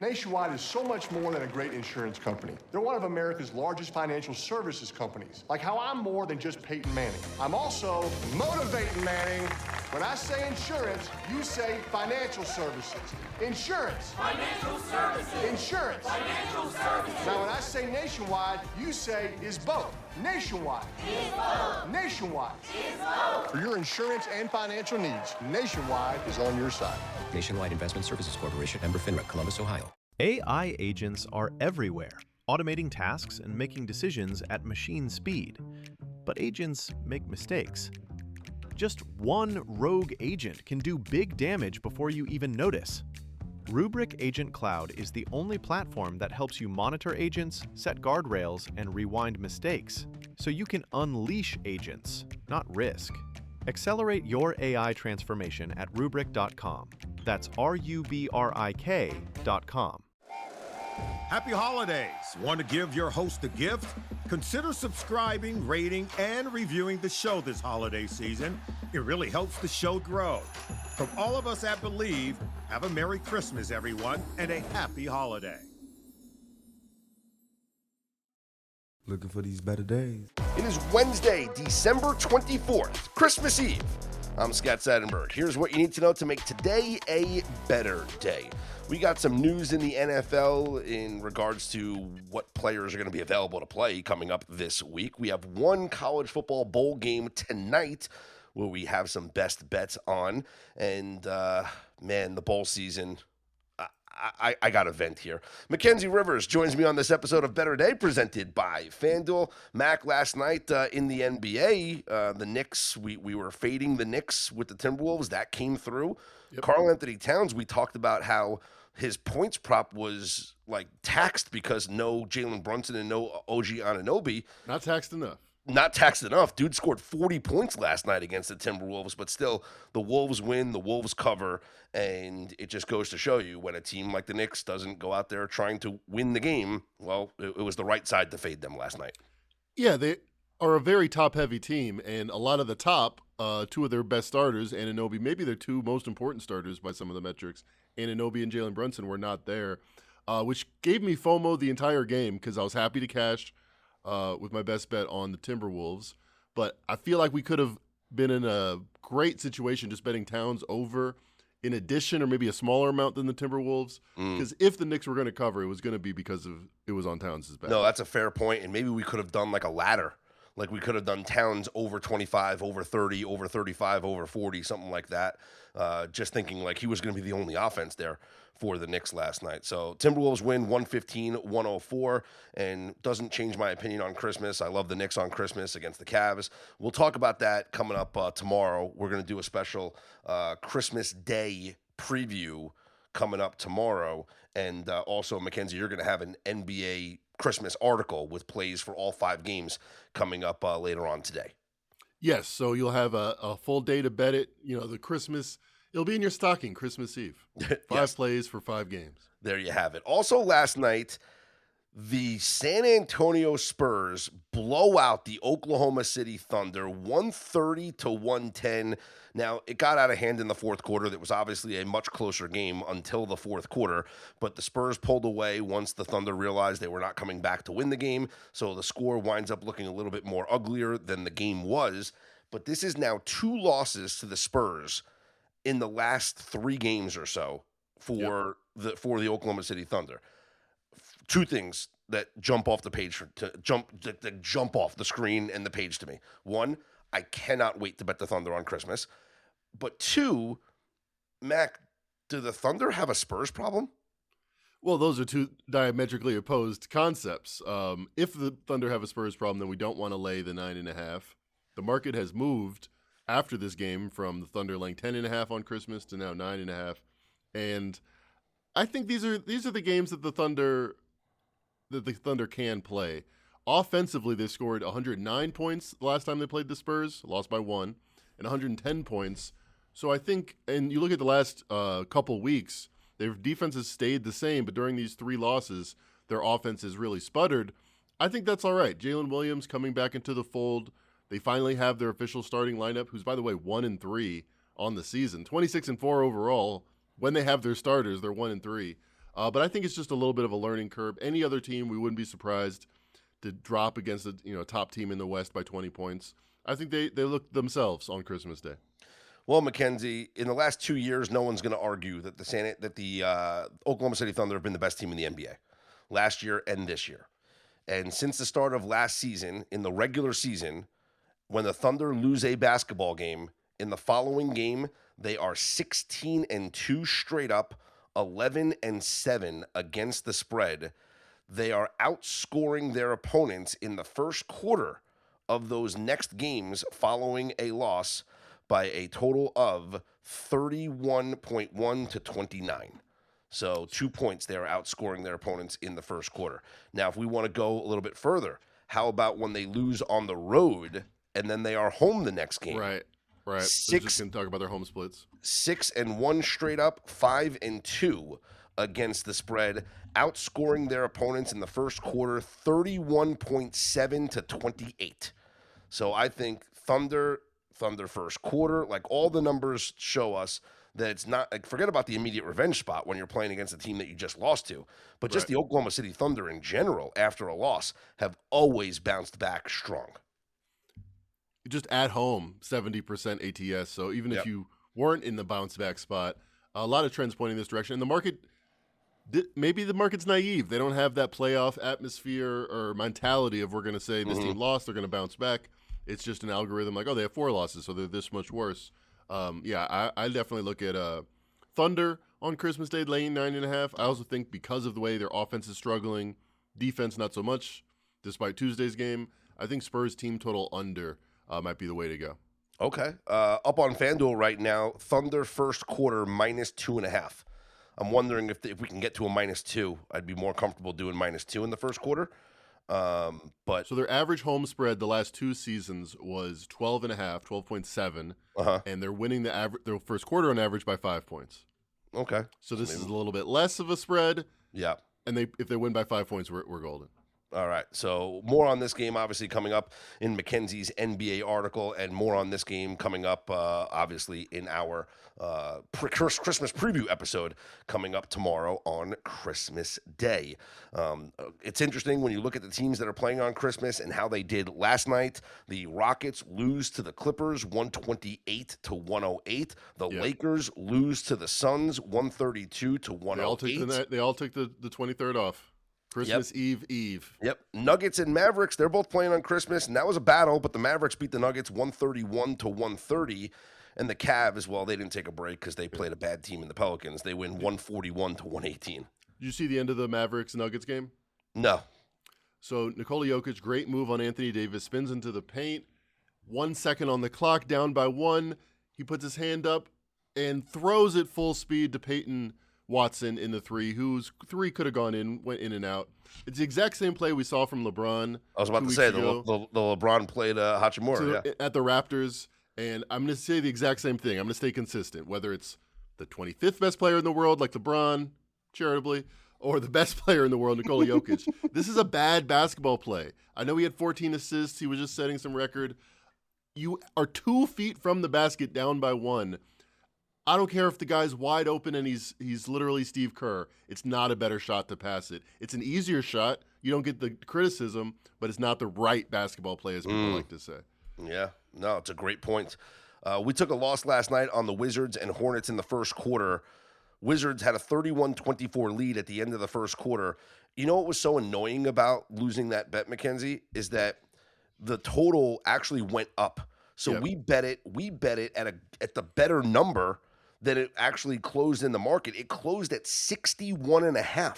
Nationwide is so much more than a great insurance company. They're one of America's largest financial services companies. Like how I'm more than just Peyton Manning. I'm also motivating Manning. When I say insurance, you say financial services. Insurance. Financial services. Insurance. Financial services. Now when I say nationwide, you say is both. Nationwide. Is both. Nationwide. Is both. For your insurance and financial needs, Nationwide is on your side. Nationwide Investment Services Corporation, member FINRA, Columbus, Ohio. AI agents are everywhere, automating tasks and making decisions at machine speed. But agents make mistakes. Just one rogue agent can do big damage before you even notice. Rubrik Agent Cloud is the only platform that helps you monitor agents, set guardrails, and rewind mistakes, so you can unleash agents, not risk. Accelerate your AI transformation at Rubrik.com. That's RUBRIK.com. Happy holidays! Want to give your host a gift? Consider subscribing, rating, and reviewing the show this holiday season. It really helps the show grow. From all of us at Believe, have a Merry Christmas, everyone, and a Happy Holiday. Looking for these better days. It is Wednesday, December 24th, Christmas Eve. I'm Scott Seidenberg. Here's what you need to know to make today a better day. We got some news in the NFL in regards to what players are going to be available to play coming up this week. We have one college football bowl game tonight where we have some best bets on. And, man, the bowl season, I got a vent here. Mackenzie Rivers joins me on this episode of Better Day, presented by FanDuel. Mac, last night in the NBA, the Knicks, we were fading the Knicks with the Timberwolves. That came through. Yep. Karl Anthony Towns, we talked about how his points prop was like taxed because no Jalen Brunson and no OG Anunoby. Not taxed enough. Not taxed enough. Dude scored 40 points last night against the Timberwolves, but still, the Wolves win, the Wolves cover, and it just goes to show you when a team like the Knicks doesn't go out there trying to win the game, well, it was the right side to fade them last night. Yeah, they are a very top-heavy team, and a lot of the top, two of their best starters, Anunoby, maybe their two most important starters by some of the metrics, Anunoby and Jalen Brunson were not there, which gave me FOMO the entire game because I was happy to cash with my best bet on the Timberwolves. But I feel like we could have been in a great situation just betting Towns over in addition or maybe a smaller amount than the Timberwolves. Because if the Knicks were going to cover, it was going to be because of it was on Towns' bet. No, that's a fair point, and maybe we could have done like a ladder. Like we could have done Towns over 25, over 30, over 35, over 40, something like that. Just thinking like he was going to be the only offense there for the Knicks last night. So Timberwolves win 115-104, and doesn't change my opinion on Christmas. I love the Knicks on Christmas against the Cavs. We'll talk about that coming up tomorrow. We're going to do a special Christmas Day preview coming up tomorrow. And also, Mackenzie, you're going to have an NBA Christmas article with plays for all 5 games coming up later on today. Yes, so you'll have a full day to bet it. You know, the Christmas, it'll be in your stocking Christmas Eve. 5 plays for 5 games. There you have it. Also last night, the San Antonio Spurs blow out the Oklahoma City Thunder 130-110. Now, it got out of hand in the fourth quarter. That was obviously a much closer game until the fourth quarter, but the Spurs pulled away once the Thunder realized they were not coming back to win the game, so the score winds up looking a little bit more uglier than the game was. But this is now 2 losses to the Spurs in the last 3 games or so for the Oklahoma City Thunder. 2 things that jump off the page that jump off the screen and the page to me. 1, I cannot wait to bet the Thunder on Christmas. But 2, Mac, do the Thunder have a Spurs problem? Well, those are 2 diametrically opposed concepts. If the Thunder have a Spurs problem, then we don't want to lay the 9.5. The market has moved after this game from the Thunder laying 10.5 on Christmas to now 9.5. And I think these are the games that the Thunder can play. Offensively, they scored 109 points the last time they played the Spurs, lost by 1, and 110 points. So I think, and you look at the last couple weeks, their defense has stayed the same, but during these 3 losses, their offense has really sputtered. I think that's all right. Jalen Williams coming back into the fold. They finally have their official starting lineup, who's, by the way, 1-3 on the season, 26-4 overall. When they have their starters, they're 1-3. But I think it's just a little bit of a learning curve. Any other team, we wouldn't be surprised to drop against a top team in the West by 20 points. I think they look themselves on Christmas Day. Well, Mackenzie, in the last 2 years, no one's going to argue that the Oklahoma City Thunder have been the best team in the NBA last year and this year. And since the start of last season, in the regular season, when the Thunder lose a basketball game, in the following game, they are 16-2 straight up, 11-7 against the spread. They are outscoring their opponents in the first quarter of those next games following a loss by a total of 31.1 to 29. So 2 points, they're outscoring their opponents in the first quarter. Now, if we want to go a little bit further, how about when they lose on the road and then they are home the next game? Right. We're just going to talk about their home splits. 6-1 straight up, 5-2 against the spread, outscoring their opponents in the first quarter 31.7 to 28. So I think Thunder first quarter, like all the numbers show us that it's not like, forget about the immediate revenge spot when you're playing against a team that you just lost to, but just the Oklahoma City Thunder in general after a loss have always bounced back strong. Just at home, 70% ATS. So even if you weren't in the bounce back spot, a lot of trends pointing this direction. And the market, maybe the market's naive. They don't have that playoff atmosphere or mentality of we're going to say this team lost, they're going to bounce back. It's just an algorithm like, oh, they have 4 losses, so they're this much worse. I definitely look at Thunder on Christmas Day, laying 9.5. I also think because of the way their offense is struggling, defense not so much, despite Tuesday's game, I think Spurs team total under might be the way to go. Okay. Up on FanDuel right now, Thunder first quarter -2.5. I'm wondering if we can get to a -2. I'd be more comfortable doing -2 in the first quarter. But so their average home spread the last 2 seasons was 12.5, 12.7, and they're winning their first quarter on average by 5 points. Okay. So this is a little bit less of a spread. Yeah. And if they win by 5 points, we're golden. All right, so more on this game obviously coming up in Mackenzie's NBA article, and more on this game coming up obviously in our Christmas preview episode coming up tomorrow on Christmas Day. It's interesting when you look at the teams that are playing on Christmas and how they did last night. The Rockets lose to the Clippers 128 to 108. The Lakers lose to the Suns 132 to 108. They all took the 23rd off. Christmas Eve. Yep. Nuggets and Mavericks, they're both playing on Christmas, and that was a battle, but the Mavericks beat the Nuggets 131 to 130. And the Cavs, well, they didn't take a break because they played a bad team in the Pelicans. They win 141 to 118. Did you see the end of the Mavericks-Nuggets game? No. So Nikola Jokic, great move on Anthony Davis, spins into the paint. 1 second on the clock, down by 1. He puts his hand up and throws it full speed to Peyton Watson in the 3, whose 3 could have gone in, went in and out. It's the exact same play we saw from LeBron. I was about to say, the LeBron played Hachimura at the Raptors, and I'm going to say the exact same thing. I'm going to stay consistent, whether it's the 25th best player in the world, like LeBron, charitably, or the best player in the world, Nikola Jokic. This is a bad basketball play. I know he had 14 assists. He was just setting some record. You are 2 feet from the basket, down by 1. I don't care if the guy's wide open and he's literally Steve Kerr. It's not a better shot to pass it. It's an easier shot. You don't get the criticism, but it's not the right basketball play, as people like to say. Yeah, no, it's a great point. We took a loss last night on the Wizards and Hornets in the first quarter. Wizards had a 31-24 lead at the end of the first quarter. You know what was so annoying about losing that bet, Mackenzie, is that the total actually went up. So we bet it at the better number that it actually closed in the market. It closed at 61.5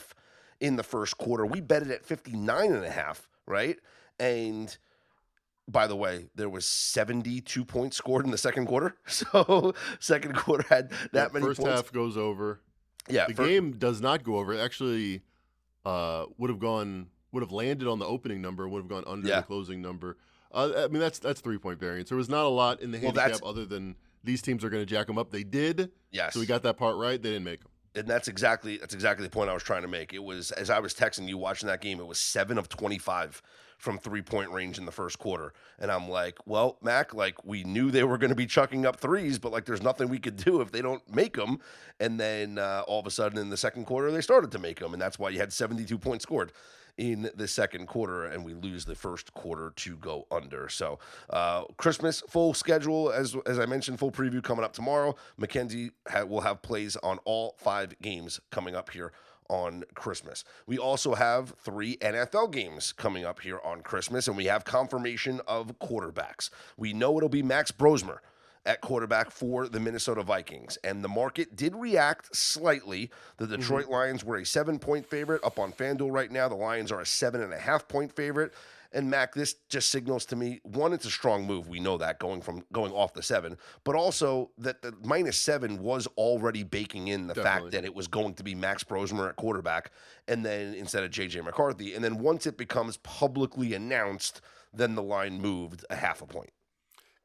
in the first quarter. We bet it at 59.5, right? And by the way, there was 72 points scored in the second quarter. So second quarter had that many points. First half goes over. Yeah. The game does not go over. It actually would have landed on the opening number, would have gone under the closing number. I mean, that's 3-point variance. There was not a lot in the handicap other than these teams are going to jack them up. They did. Yes. So we got that part right. They didn't make them. And that's exactly the point I was trying to make. It was, as I was texting you watching that game, it was 7 of 25 from 3-point range in the first quarter. And I'm like, well, Mac, like we knew they were going to be chucking up threes, but like there's nothing we could do if they don't make them. And then all of a sudden in the second quarter, they started to make them. And that's why you had 72 points scored in the second quarter, and we lose the first quarter to go under. So Christmas full schedule, as I mentioned, full preview coming up tomorrow. Mackenzie will have plays on all 5 games coming up here on Christmas. We also have 3 NFL games coming up here on Christmas, and we have confirmation of quarterbacks. We know it'll be Max Brosmer at quarterback for the Minnesota Vikings. And the market did react slightly. The Detroit Lions were a 7-point favorite up on FanDuel right now. The Lions are a 7.5-point favorite. And Mac, this just signals to me, one, it's a strong move. We know that going off the 7, but also that the -7 was already baking in the fact that it was going to be Max Brosmer at quarterback, and then instead of JJ McCarthy. And then once it becomes publicly announced, then the line moved a 0.5 point.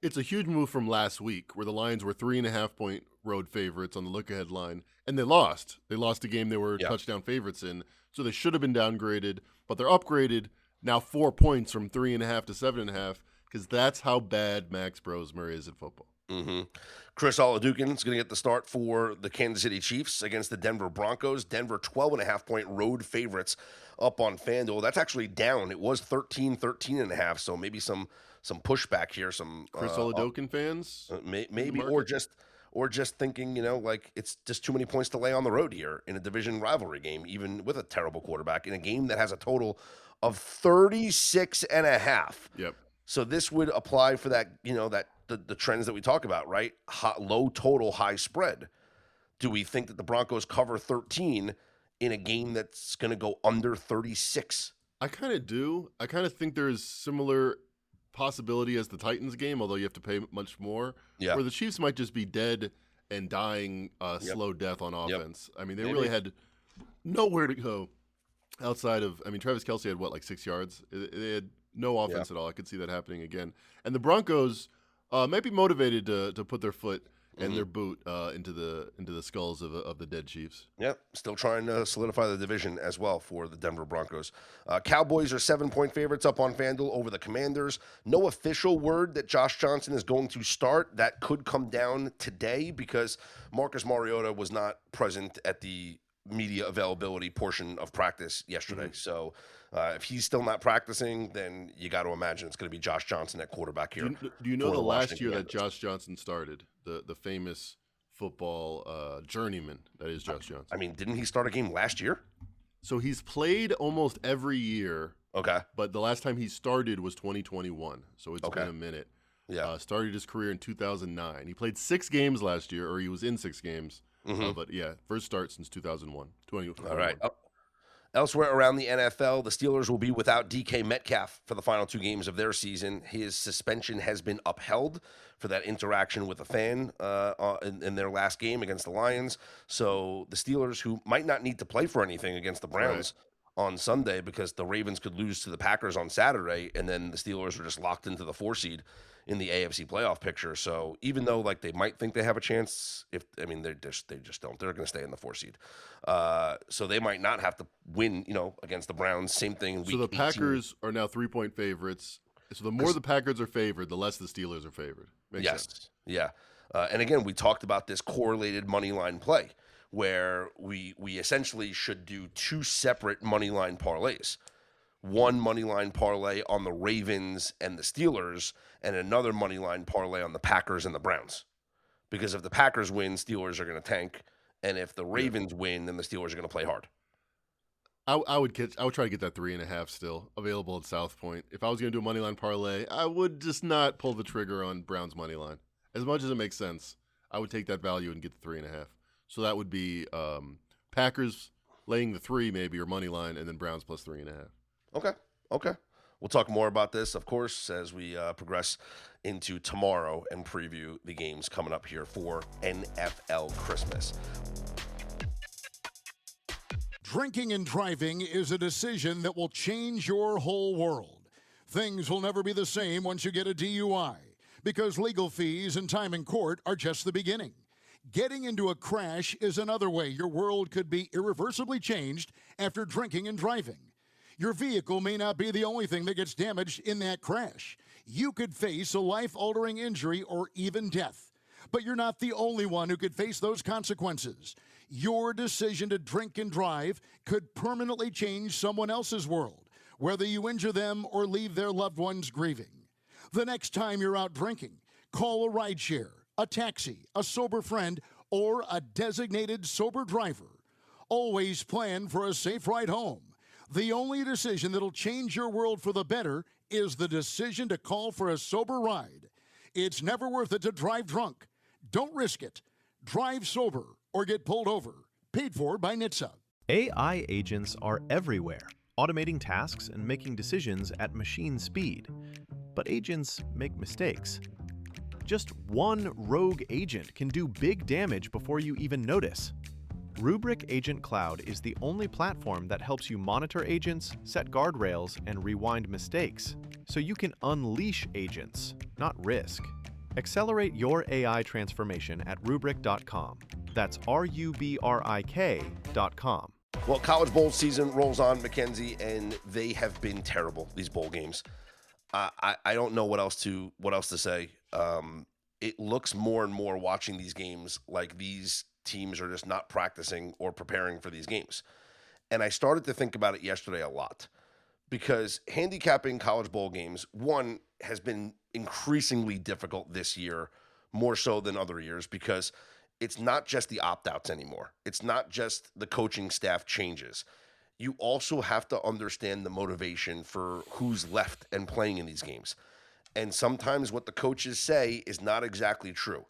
It's a huge move from last week where the Lions were 3.5-point road favorites on the look-ahead line, and they lost. They lost a game they were touchdown favorites in, so they should have been downgraded, but they're upgraded now 4 points from 3.5 to 7.5 because that's how bad Max Brosmer is at football. Chris Oladukin is going to get the start for the Kansas City Chiefs against the Denver Broncos. Denver 12.5-point road favorites up on FanDuel. That's actually down. It was 13.5, so maybe some pushback here. Some Chris Oladukin fans, maybe, or just thinking, like it's just too many points to lay on the road here in a division rivalry game, even with a terrible quarterback in a game that has a total of 36.5. Yep. So this would apply for that, the trends that we talk about, right? Low total, high spread. Do we think that the Broncos cover 13 in a game that's going to go under 36? I kind of do. I kind of think there's similar possibility as the Titans game, although you have to pay much more. Yeah. Where the Chiefs might just be dead and dying slow death on offense. I mean, they really had nowhere to go outside of, Travis Kelce had like 6 yards? They had no offense at all. I could see that happening again. And the Broncos might be motivated to put their foot and their boot into the skulls of the dead Chiefs. Yep, still trying to solidify the division as well for the Denver Broncos. Cowboys are 7-point favorites up on FanDuel over the Commanders. No official word that Josh Johnson is going to start. That could come down today because Marcus Mariota was not present at the media availability portion of practice yesterday. So if he's still not practicing, then you got to imagine it's going to be Josh Johnson at quarterback here. Do you know the last year that Josh Johnson started, the famous football journeyman that is Josh Johnson? Didn't he start a game last year? So he's played almost every year. Okay. But the last time he started was 2021, so it's been a minute. Yeah. Started his career in 2009. He played 6 games last year, or he was in 6 games. But first start since 2001. All right. Elsewhere around the NFL, the Steelers will be without DK Metcalf for the final 2 games of their season. His suspension has been upheld for that interaction with a fan in their last game against the Lions. So the Steelers, who might not need to play for anything against the Browns on Sunday because the Ravens could lose to the Packers on Saturday, and then the Steelers are just locked into the 4 seed in the AFC playoff picture. So even though like they might think they have a chance, they just don't. They're going to stay in the 4 seed. So they might not have to win, against the Browns. Same thing. So the Packers are now 3-point favorites. So the more the Packers are favored, the less the Steelers are favored. Makes sense. Yeah. And again, we talked about this correlated money line play where we essentially should do 2 separate money line parlays. One money line parlay on the Ravens and the Steelers, and another money line parlay on the Packers and the Browns. Because if the Packers win, Steelers are going to tank, and if the Ravens win, then the Steelers are going to play hard. I would try to get that 3.5 still available at South Point. If I was going to do a money line parlay, I would just not pull the trigger on Browns money line. As much as it makes sense, I would take that value and get the 3.5. So that would be Packers laying the 3 maybe, or money line, and then Browns plus 3.5. Okay. We'll talk more about this, of course, as we progress into tomorrow and preview the games coming up here for NFL Christmas. Drinking and driving is a decision that will change your whole world. Things will never be the same once you get a DUI, because legal fees and time in court are just the beginning. Getting into a crash is another way your world could be irreversibly changed after drinking and driving. Your vehicle may not be the only thing that gets damaged in that crash. You could face a life-altering injury or even death. But you're not the only one who could face those consequences. Your decision to drink and drive could permanently change someone else's world, whether you injure them or leave their loved ones grieving. The next time you're out drinking, call a rideshare, a taxi, a sober friend, or a designated sober driver. Always plan for a safe ride home. The only decision that'll change your world for the better is the decision to call for a sober ride. It's never worth it to drive drunk. Don't risk it. Drive sober or get pulled over. Paid for by NHTSA. AI agents are everywhere, automating tasks and making decisions at machine speed. But agents make mistakes. Just one rogue agent can do big damage before you even notice. Rubrik Agent Cloud is the only platform that helps you monitor agents, set guardrails, and rewind mistakes, so you can unleash agents, not risk. Accelerate your AI transformation at Rubrik.com. That's RUBRIK.com. Well, college bowl season rolls on, Mackenzie, and they have been terrible, these bowl games. I don't know what else to say. It looks more and more watching these games like these teams are just not practicing or preparing for these games. And I started to think about it yesterday a lot because handicapping college bowl games, one, has been increasingly difficult this year, more so than other years, because it's not just the opt-outs anymore. It's not just the coaching staff changes. You also have to understand the motivation for who's left and playing in these games. And sometimes what the coaches say is not exactly true.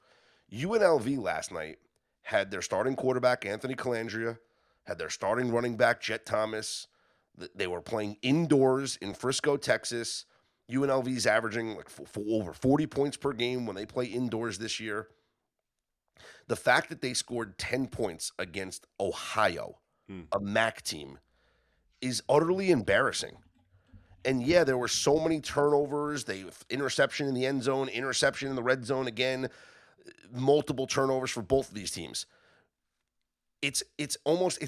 UNLV last night had their starting quarterback, Anthony Calandria, had their starting running back, Jet Thomas. They were playing indoors in Frisco, Texas. UNLV's averaging like over 40 points per game when they play indoors this year. The fact that they scored 10 points against Ohio, a MAC team, is utterly embarrassing. And yeah, there were so many turnovers. Interception in the end zone, interception in the red zone again, multiple turnovers for both of these teams. It's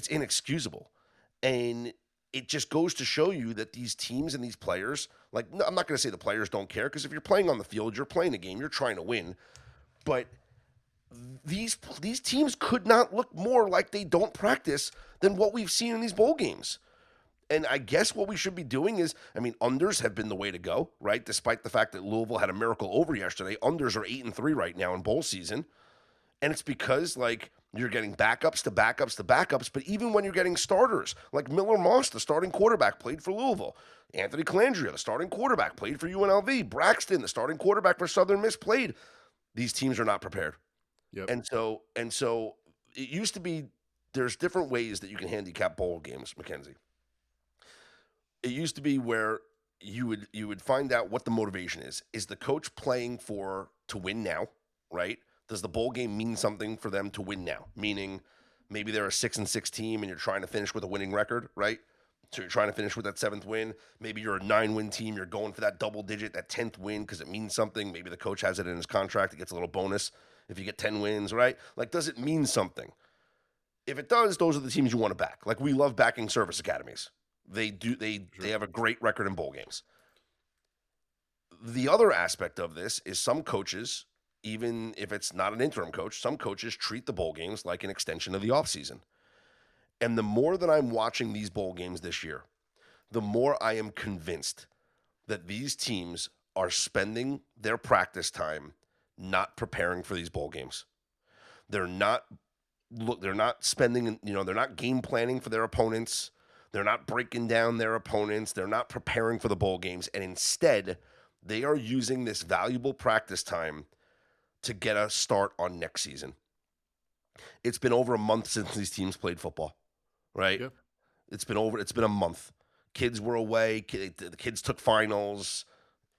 inexcusable. And it just goes to show you that these teams and these players, I'm not going to say the players don't care, because if you're playing on the field, you're playing a game, you're trying to win. But these teams could not look more like they don't practice than what we've seen in these bowl games. And I guess what we should be doing is, unders have been the way to go, right? Despite the fact that Louisville had a miracle over yesterday, unders are 8-3 right now in bowl season. And it's because, you're getting backups to backups to backups, but even when you're getting starters, like Miller Moss, the starting quarterback, played for Louisville. Anthony Calandria, the starting quarterback, played for UNLV. Braxton, the starting quarterback for Southern Miss, played. These teams are not prepared. Yep. And so it used to be there's different ways that you can handicap bowl games, Mackenzie. It used to be where you would find out what the motivation is. Is the coach playing to win now, right? Does the bowl game mean something for them to win now? Meaning maybe they're a 6-6 team and you're trying to finish with a winning record, right? So you're trying to finish with that 7th win. Maybe you're a 9-win team. You're going for that double digit, that 10th win because it means something. Maybe the coach has it in his contract. It gets a little bonus if you get 10 wins, right? Does it mean something? If it does, those are the teams you want to back. We love backing service academies. They do. They have a great record in bowl games. The other aspect of this is some coaches, even if it's not an interim coach, some coaches treat the bowl games like an extension of the offseason. And the more that I'm watching these bowl games this year, the more I am convinced that these teams are spending their practice time not preparing for these bowl games. They're not spending, they're not game planning for their opponents. They're not breaking down their opponents. They're not preparing for the bowl games. And instead, they are using this valuable practice time to get a start on next season. It's been over a month since these teams played football, right? Yep. It's been a month. Kids were away. The kids took finals,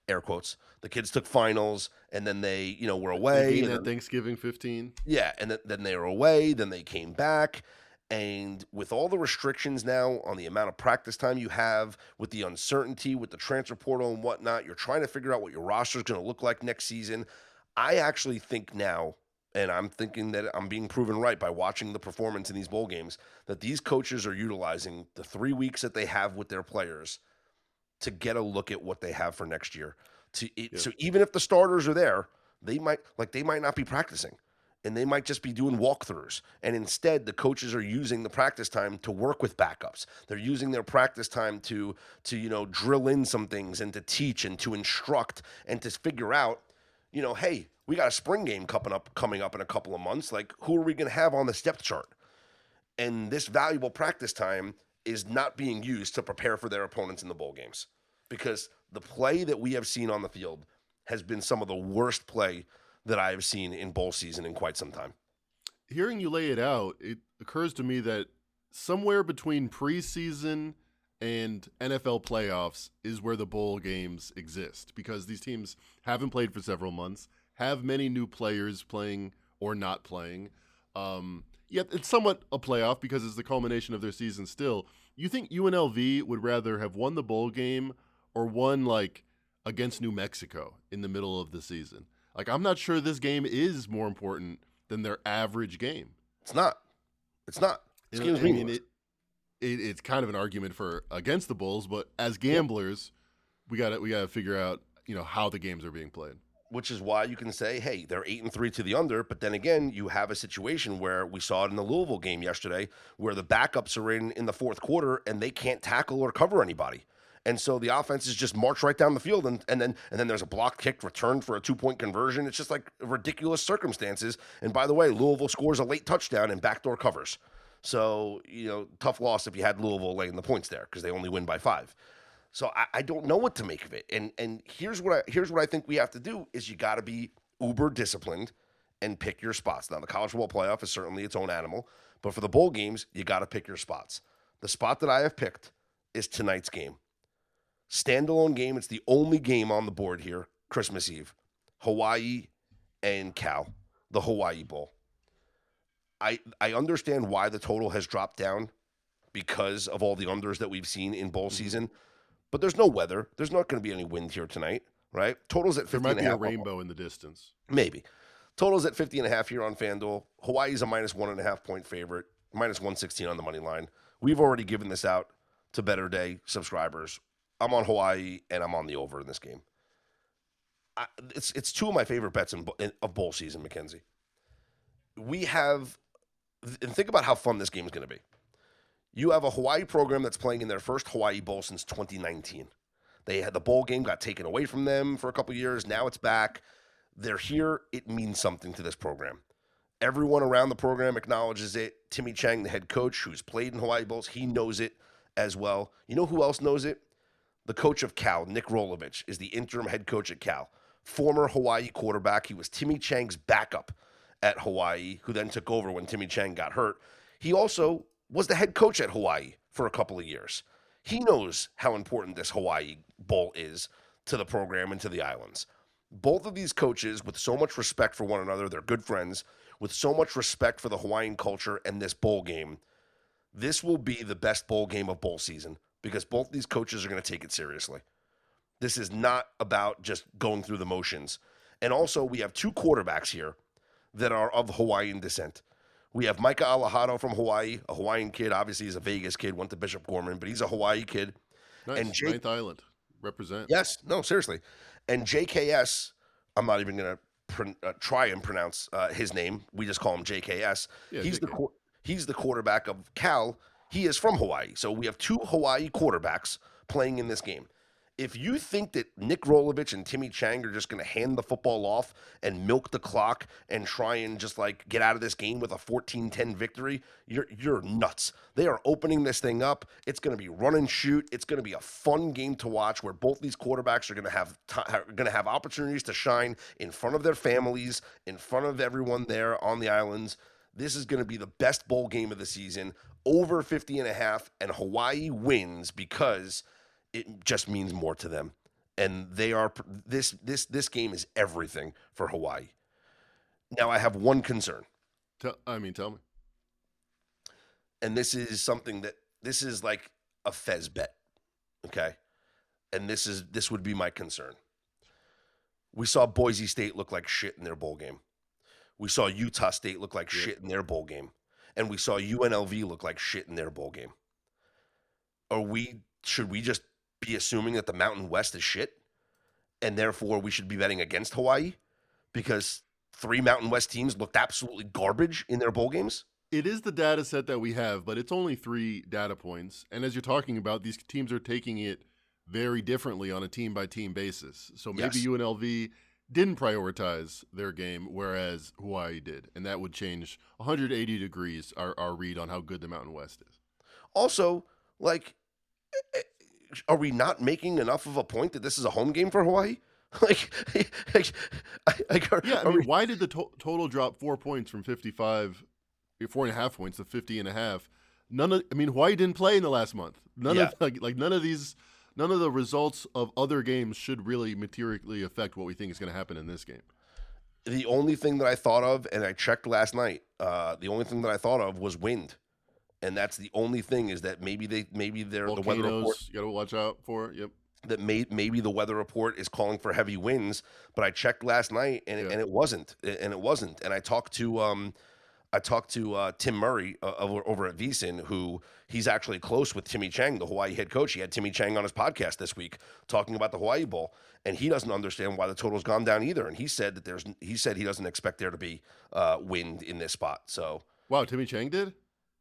air quotes. The kids took finals, and then they, were away. At Thanksgiving 15. Yeah, and then they were away. Then they came back. And with all the restrictions now on the amount of practice time you have, with the uncertainty, with the transfer portal and whatnot, you're trying to figure out what your roster is going to look like next season. I actually think now and I'm thinking that I'm being proven right by watching the performance in these bowl games, that these coaches are utilizing the 3 weeks that they have with their players to get a look at what they have for next year. So even if the starters are there, they might not be practicing, and they might just be doing walkthroughs. And instead, the coaches are using the practice time to work with backups. They're using their practice time to drill in some things and to teach and to instruct and to figure out, hey, we got a spring game coming up in a couple of months. Like, who are we going to have on the depth chart? And this valuable practice time is not being used to prepare for their opponents in the bowl games, because the play that we have seen on the field has been some of the worst play that I have seen in bowl season in quite some time. Hearing you lay it out, it occurs to me that somewhere between preseason and NFL playoffs is where the bowl games exist, because these teams haven't played for several months, have many new players playing or not playing. Yet it's somewhat a playoff because it's the culmination of their season still. You think UNLV would rather have won the bowl game or won like against New Mexico in the middle of the season? Like, I'm not sure this game is more important than their average game. It's not. It's not. This game's meaningless. It's kind of an argument for against the Bulls, but as gamblers, we gotta figure out how the games are being played. Which is why you can say, hey, they're 8-3 to the under, but then again, you have a situation where we saw it in the Louisville game yesterday, where the backups are in the fourth quarter and they can't tackle or cover anybody. And so the offenses just march right down the field, and then there's a block kick returned for a 2-point conversion. It's just like ridiculous circumstances. And by the way, Louisville scores a late touchdown and backdoor covers. So, tough loss if you had Louisville laying the points there, because they only win by 5. So I don't know what to make of it. And here's what I think we have to do is you got to be uber disciplined and pick your spots. Now, the college football playoff is certainly its own animal, but for the bowl games, you got to pick your spots. The spot that I have picked is tonight's game. Standalone game. It's the only game on the board here, Christmas Eve. Hawaii and Cal, the Hawaii Bowl. I understand why the total has dropped down because of all the unders that we've seen in bowl season. But there's no weather. There's not going to be any wind here tonight, right? Total's at 50 There might and be a a half. rainbow in the distance. Maybe. Total's at 50.5 here on FanDuel. Hawaii's a -1.5 point favorite, -116 on the money line. We've already given this out to Better Day subscribers. I'm on Hawaii, and I'm on the over in this game. It's two of my favorite bets of bowl season, Mackenzie. We have, and think about how fun this game is going to be. You have a Hawaii program that's playing in their first Hawaii Bowl since 2019. They had the bowl game, got taken away from them for a couple years. Now it's back. They're here. It means something to this program. Everyone around the program acknowledges it. Timmy Chang, the head coach, who's played in Hawaii Bowls, he knows it as well. You know who else knows it? The coach of Cal, Nick Rolovich, is the interim head coach at Cal. Former Hawaii quarterback. He was Timmy Chang's backup at Hawaii, who then took over when Timmy Chang got hurt. He also was the head coach at Hawaii for a couple of years. He knows how important this Hawaii Bowl is to the program and to the islands. Both of these coaches, with so much respect for one another, they're good friends, with so much respect for the Hawaiian culture and this bowl game, this will be the best bowl game of bowl season because both these coaches are going to take it seriously. This is not about just going through the motions. And also, we have two quarterbacks here that are of Hawaiian descent. We have Micah Alahado from Hawaii, a Hawaiian kid. Obviously, he's a Vegas kid, went to Bishop Gorman, but he's a Hawaii kid. Nice. And Ninth Island. Represent. Yes. No, seriously. And JKS, I'm not even going to try and pronounce his name. We just call him JKS. Yeah, He's the quarterback of Cal. He is from Hawaii. So we have two Hawaii quarterbacks playing in this game. If you think that Nick Rolovich and Timmy Chang are just going to hand the football off and milk the clock and try and just like get out of this game with a 14-10 victory, you're nuts. They are opening this thing up. It's going to be run and shoot. It's going to be a fun game to watch where both these quarterbacks are going to have opportunities to shine in front of their families, in front of everyone there on the islands. This is going to be the best bowl game of the season, over 50.5, and Hawaii wins because it just means more to them. And they are this game is everything for Hawaii. Now I have one concern. Tell me. And this is something this is like a Fez bet. Okay? And this would be my concern. We saw Boise State look like shit in their bowl game. We saw Utah State look like shit in their bowl game. And we saw UNLV look like shit in their bowl game. Should we just be assuming that the Mountain West is shit? And therefore we should be betting against Hawaii? Because 3 Mountain West teams looked absolutely garbage in their bowl games? It is the data set that we have, but it's only 3 data points. And as you're talking about, these teams are taking it very differently on a team-by-team basis. So maybe UNLV didn't prioritize their game, whereas Hawaii did. And that would change 180 degrees our read on how good the Mountain West is. Also, like, are we not making enough of a point that this is a home game for Hawaii? Why did the total drop 4 points from 55, 4.5 points to 50.5? Hawaii didn't play in the last month. None of the results of other games should really materially affect what we think is going to happen in this game. The only thing that I thought of, and I checked last night, the only thing that I thought of was wind. And that's the only thing, is that maybe the weather report, you got to watch out for. Yep. That maybe the weather report is calling for heavy winds, but I checked last night and it wasn't. And I talked to Tim Murray over at VSiN, who he's actually close with Timmy Chang, the Hawaii head coach. He had Timmy Chang on his podcast this week talking about the Hawaii Bowl, and he doesn't understand why the total's gone down either. And he said he doesn't expect there to be wind in this spot. So wow, Timmy Chang did?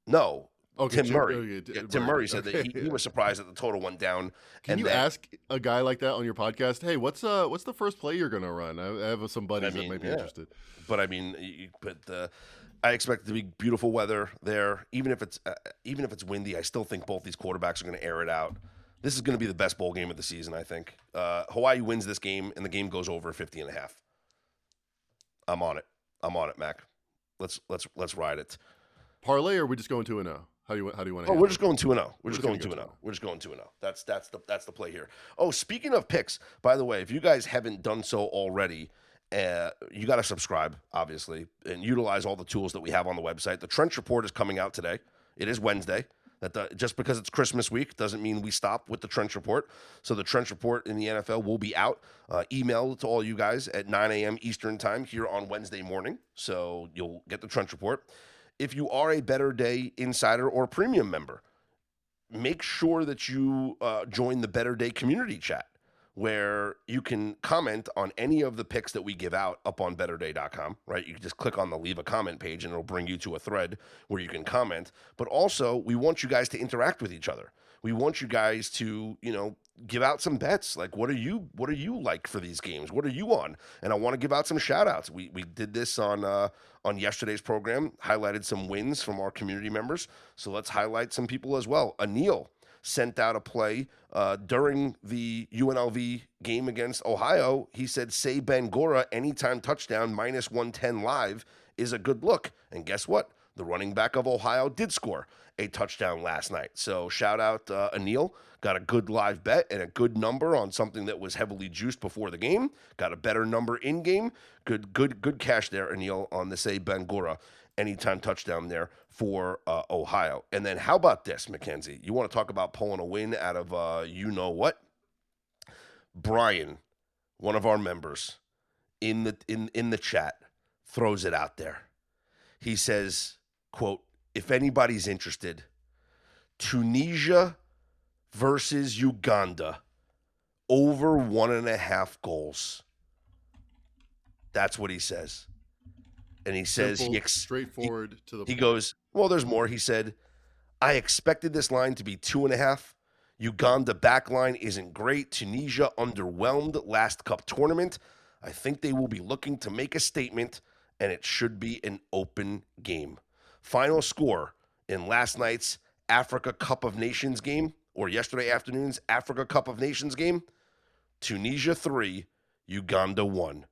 No. Okay, Tim Murray. Tim Murray said that he was surprised that the total went down. Can you ask a guy like that on your podcast, hey, what's the first play you're going to run? I have some buddies that might be interested. But I expect it to be beautiful weather there. Even if it's windy, I still think both these quarterbacks are going to air it out. This is going to be the best bowl game of the season, I think. Hawaii wins this game, and the game goes over 50.5. I'm on it, Mac. Let's ride it. Parlay, or are we just going 2-0? How do you want to? We're just going 2-0. We're just going 2-0. We're just going 2-0. That's the play here. Oh, speaking of picks, by the way, if you guys haven't done so already, you got to subscribe, obviously, and utilize all the tools that we have on the website. The Trench Report is coming out today. It is Wednesday. Just because it's Christmas week doesn't mean we stop with the Trench Report. So the Trench Report in the NFL will be out. Email to all you guys at 9 a.m. Eastern time here on Wednesday morning. So you'll get the Trench Report. If you are a Better Day Insider or Premium member, make sure that you join the Better Day community chat, where you can comment on any of the picks that we give out up on betterday.com, right? You can just click on the leave a comment page and it'll bring you to a thread where you can comment. But also, we want you guys to interact with each other. We want you guys to, give out some bets. Like, what are you like for these games? What are you on? And I want to give out some shout outs. We did this on yesterday's program, highlighted some wins from our community members. So let's highlight some people as well. Anil sent out a play during the UNLV game against Ohio. He said, say Bangura anytime touchdown -110 live is a good look. And guess what? The running back of Ohio did score a touchdown last night. So shout out Anil. Got a good live bet and a good number on something that was heavily juiced before the game. Got a better number in game. Good cash there, Anil, on the say Bangura anytime touchdown there for Ohio. And then how about this, Mackenzie? You want to talk about pulling a win out of you-know-what? Brian, one of our members, in the chat, throws it out there. He says, quote, if anybody's interested, Tunisia versus Uganda, over 1.5 goals. That's what he says. And he says, straightforward to the point. He goes, well, there's more. He said, I expected this line to be 2.5. Uganda back line isn't great. Tunisia underwhelmed last cup tournament. I think they will be looking to make a statement, and it should be an open game. Final score in last night's Africa Cup of Nations game, or yesterday afternoon's Africa Cup of Nations game, Tunisia 3, Uganda 1.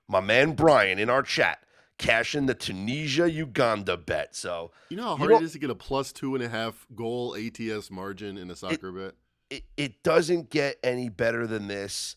My man Brian in our chat cashing the Tunisia-Uganda bet. So you know how hard it is to get a plus 2.5 goal ATS margin in a soccer bet? It doesn't get any better than this.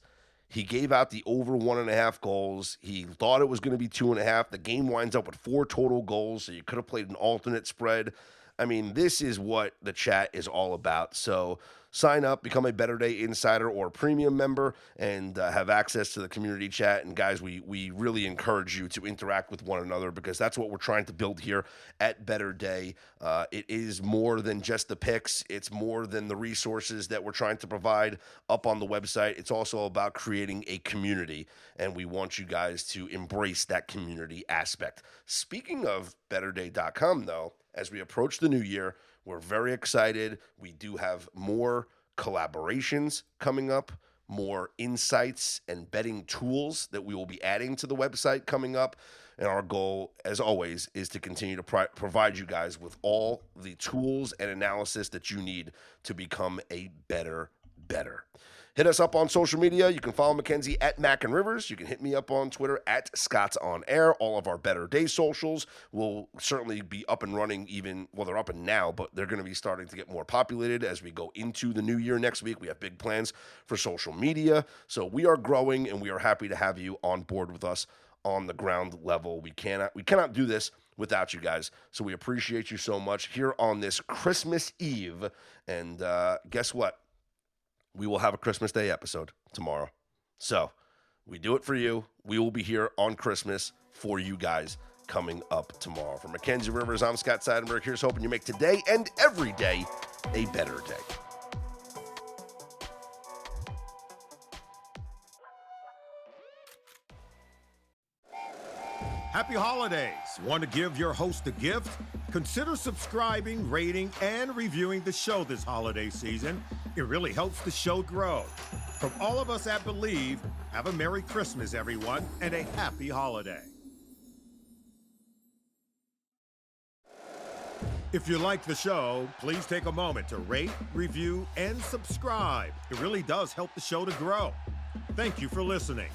He gave out the over 1.5 goals. He thought it was going to be 2.5. The game winds up with 4 total goals, so you could have played an alternate spread. I mean, this is what the chat is all about. So sign up, become a Better Day Insider or Premium member, and have access to the community chat. And guys, we really encourage you to interact with one another because that's what we're trying to build here at Better Day. It is more than just the picks. It's more than the resources that we're trying to provide up on the website. It's also about creating a community, and we want you guys to embrace that community aspect. Speaking of BetterDay.com, though, as we approach the new year, we're very excited. We do have more collaborations coming up, more insights and betting tools that we will be adding to the website coming up. And our goal, as always, is to continue to provide you guys with all the tools and analysis that you need to become a better. Hit us up on social media. You can follow Mackenzie at Mac and Rivers. You can hit me up on Twitter at Scott's On Air. All of our Better Day socials will certainly be up and running they're up and now, but they're going to be starting to get more populated as we go into the new year next week. We have big plans for social media. So we are growing, and we are happy to have you on board with us on the ground level. We cannot do this without you guys. So we appreciate you so much here on this Christmas Eve. And guess what? We will have a Christmas Day episode tomorrow. So we do it for you. We will be here on Christmas for you guys coming up tomorrow. For Mackenzie Rivers, I'm Scott Seidenberg. Here's hoping you make today and every day a better day. Happy holidays. Want to give your host a gift? Consider subscribing, rating, and reviewing the show this holiday season. It really helps the show grow. From all of us at Believe, have a Merry Christmas, everyone, and a happy holiday. If you like the show, please take a moment to rate, review, and subscribe. It really does help the show to grow. Thank you for listening.